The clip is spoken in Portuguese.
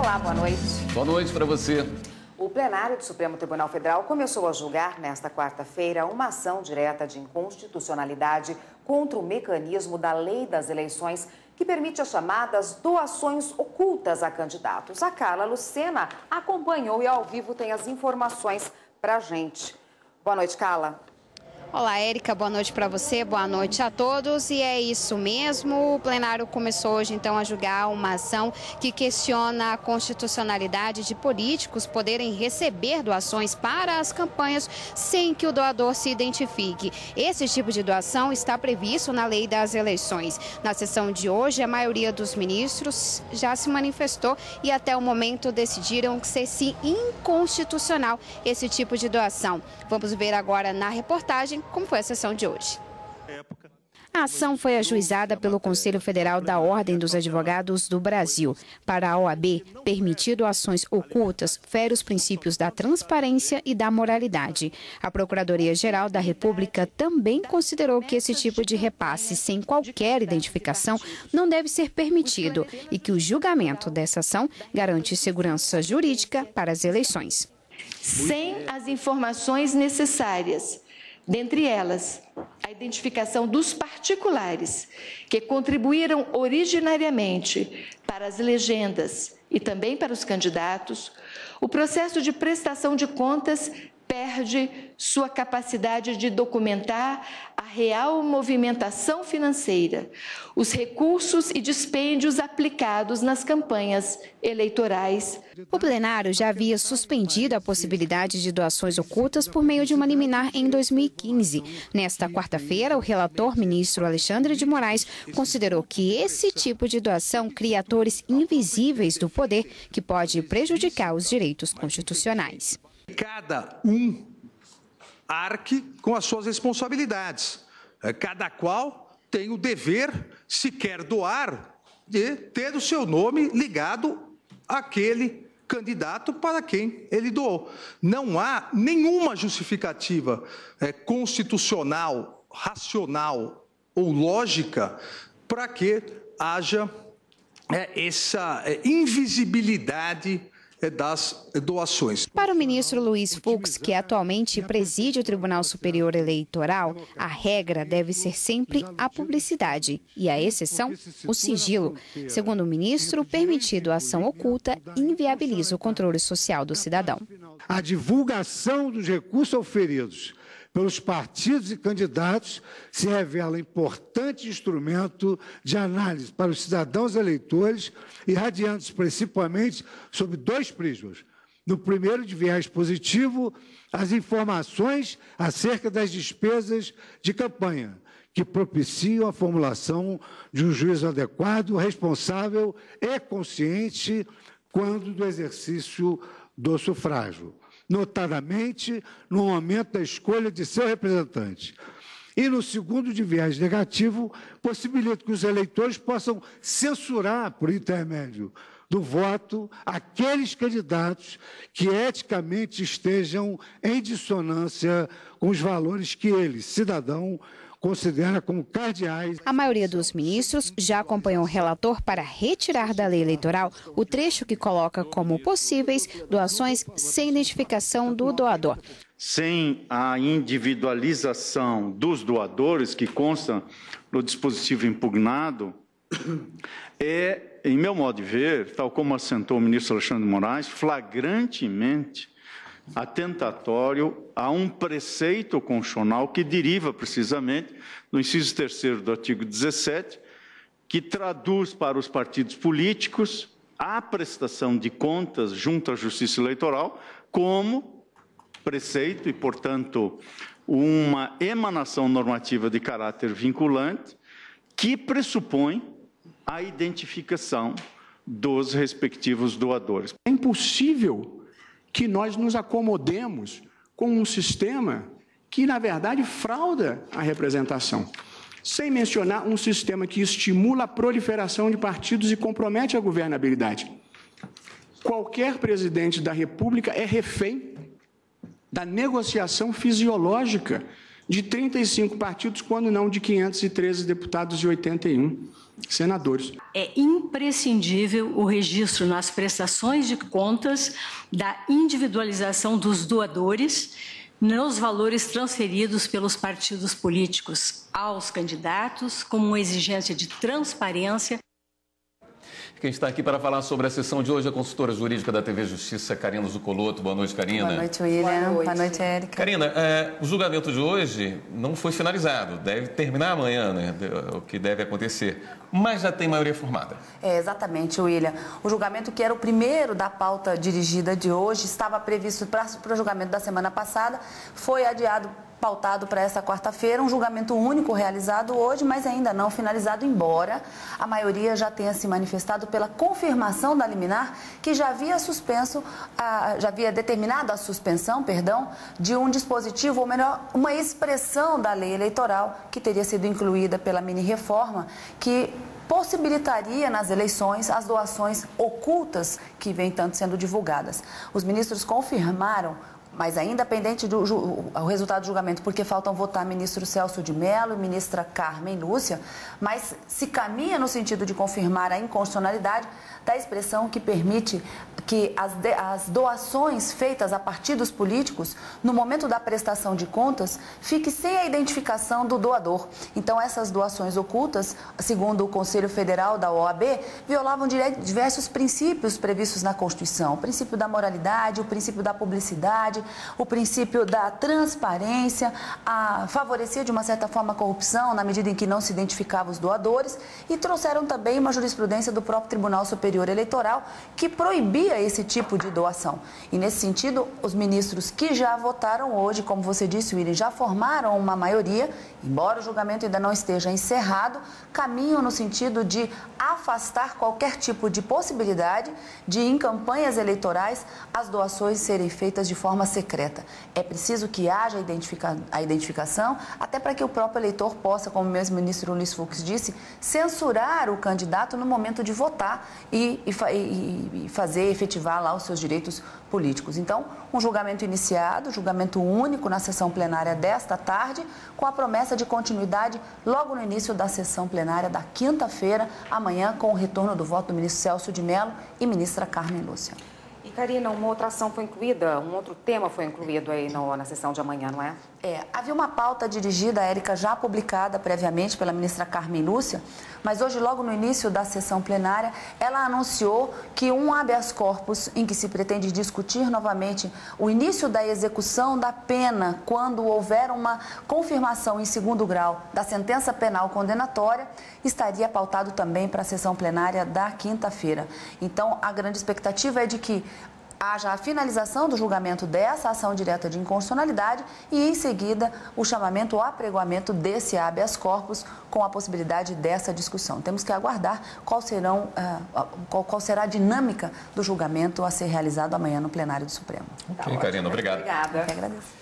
Olá, boa noite. Boa noite para você. O plenário do Supremo Tribunal Federal começou a julgar nesta quarta-feira uma ação direta de inconstitucionalidade contra o mecanismo da Lei das Eleições que permite as chamadas doações ocultas a candidatos. A Carla Lucena acompanhou e ao vivo tem as informações para a gente. Boa noite, Carla. Olá, Érica, boa noite para você, boa noite a todos. E é isso mesmo, o plenário começou hoje então a julgar uma ação que questiona a constitucionalidade de políticos poderem receber doações para as campanhas sem que o doador se identifique. Esse tipo de doação está previsto na Lei das Eleições. Na sessão de hoje, a maioria dos ministros já se manifestou e até o momento decidiram ser sim inconstitucional esse tipo de doação. Vamos ver agora na reportagem como foi a sessão de hoje. A ação foi ajuizada pelo Conselho Federal da Ordem dos Advogados do Brasil. Para a OAB, permitir doações ocultas fere os princípios da transparência e da moralidade. A Procuradoria-Geral da República também considerou que esse tipo de repasse sem qualquer identificação não deve ser permitido e que o julgamento dessa ação garante segurança jurídica para as eleições. Sem as informações necessárias, dentre elas, a identificação dos particulares que contribuíram originariamente para as legendas e também para os candidatos, o processo de prestação de contas perde sua capacidade de documentar a real movimentação financeira, os recursos e dispêndios aplicados nas campanhas eleitorais. O plenário já havia suspendido a possibilidade de doações ocultas por meio de uma liminar em 2015. Nesta quarta-feira, o relator, ministro Alexandre de Moraes, considerou que esse tipo de doação cria atores invisíveis do poder que pode prejudicar os direitos constitucionais. Cada um arque com as suas responsabilidades. Cada qual tem o dever, se quer doar, de ter o seu nome ligado àquele candidato para quem ele doou. Não há nenhuma justificativa constitucional, racional ou lógica para que haja essa invisibilidade das doações. Para o ministro Luiz Fux, que atualmente preside o Tribunal Superior Eleitoral, a regra deve ser sempre a publicidade e a exceção, o sigilo. Segundo o ministro, permitir doação oculta inviabiliza o controle social do cidadão. A divulgação dos recursos oferidos pelos partidos e candidatos se revela importante instrumento de análise para os cidadãos eleitores, irradiando-se principalmente sob dois prismas. No primeiro, de viés positivo, as informações acerca das despesas de campanha, que propiciam a formulação de um juízo adequado, responsável e consciente quando do exercício do sufrágio, notadamente no momento da escolha de seu representante. E no segundo, de viés negativo, possibilita que os eleitores possam censurar, por intermédio do voto, aqueles candidatos que eticamente estejam em dissonância com os valores que ele, cidadão, considera como cardeais. A maioria dos ministros já acompanhou o relator para retirar da lei eleitoral o trecho que coloca como possíveis doações sem identificação do doador. Sem a individualização dos doadores, que consta no dispositivo impugnado, em meu modo de ver, tal como assentou o ministro Alexandre de Moraes, flagrantemente atentatório a um preceito constitucional que deriva precisamente do inciso 3º do artigo 17, que traduz para os partidos políticos a prestação de contas junto à Justiça Eleitoral como preceito e, portanto, uma emanação normativa de caráter vinculante que pressupõe a identificação dos respectivos doadores. É impossível que nós nos acomodemos com um sistema que, na verdade, frauda a representação. Sem mencionar um sistema que estimula a proliferação de partidos e compromete a governabilidade. Qualquer presidente da República é refém da negociação fisiológica de 35 partidos, quando não de 513 deputados e 81 senadores. É imprescindível o registro nas prestações de contas da individualização dos doadores nos valores transferidos pelos partidos políticos aos candidatos, como uma exigência de transparência. Quem está aqui para falar sobre a sessão de hoje é a consultora jurídica da TV Justiça, Karina Zucoloto. Boa noite, Karina. Boa noite, William. Boa noite, Érica. Karina, o julgamento de hoje não foi finalizado, deve terminar amanhã, né? O que deve acontecer, mas já tem maioria formada. Exatamente, William. O julgamento, que era o primeiro da pauta dirigida de hoje, estava previsto para o julgamento da semana passada, foi adiado, pautado para essa quarta-feira, um julgamento único realizado hoje, mas ainda não finalizado, embora a maioria já tenha se manifestado pela confirmação da liminar, que já havia determinado a suspensão, de um dispositivo, ou melhor, uma expressão da lei eleitoral que teria sido incluída pela mini-reforma, que possibilitaria nas eleições as doações ocultas que vêm tanto sendo divulgadas. Os ministros confirmaram, mas ainda pendente o resultado do julgamento, porque faltam votar ministro Celso de Mello e ministra Carmen Lúcia, mas se caminha no sentido de confirmar a inconstitucionalidade da expressão que permite que as doações feitas a partidos políticos, no momento da prestação de contas, fique sem a identificação do doador. Então, essas doações ocultas, segundo o Conselho Federal da OAB, violavam diversos princípios previstos na Constituição. O princípio da moralidade, o princípio da publicidade, o princípio da transparência, favorecia de uma certa forma a corrupção, na medida em que não se identificava os doadores, e trouxeram também uma jurisprudência do próprio Tribunal Superior Eleitoral que proibia esse tipo de doação. E nesse sentido, os ministros que já votaram hoje, como você disse, William, já formaram uma maioria, embora o julgamento ainda não esteja encerrado, caminham no sentido de afastar qualquer tipo de possibilidade de, em campanhas eleitorais, as doações serem feitas de forma secreta. É preciso que haja a identificação, até para que o próprio eleitor possa, como o mesmo ministro Luiz Fux disse, censurar o candidato no momento de votar e efetivar lá os seus direitos políticos. Então, um julgamento iniciado, julgamento único na sessão plenária desta tarde, com a promessa de continuidade logo no início da sessão plenária da quinta-feira, amanhã, com o retorno do voto do ministro Celso de Mello e ministra Carmen Lúcia. E, Karina, uma outra ação foi incluída, um outro tema foi incluído aí na sessão de amanhã, não é? Havia uma pauta dirigida, Érica, já publicada previamente pela ministra Carmen Lúcia, mas hoje, logo no início da sessão plenária, ela anunciou que um habeas corpus em que se pretende discutir novamente o início da execução da pena quando houver uma confirmação em segundo grau da sentença penal condenatória, estaria pautado também para a sessão plenária da quinta-feira. Então, a grande expectativa é de que haja a finalização do julgamento dessa ação direta de inconstitucionalidade e, em seguida, o chamamento ou apregoamento desse habeas corpus com a possibilidade dessa discussão. Temos que aguardar qual será a dinâmica do julgamento a ser realizado amanhã no plenário do Supremo. Ok, Karina, obrigado. Obrigada. Eu que agradeço.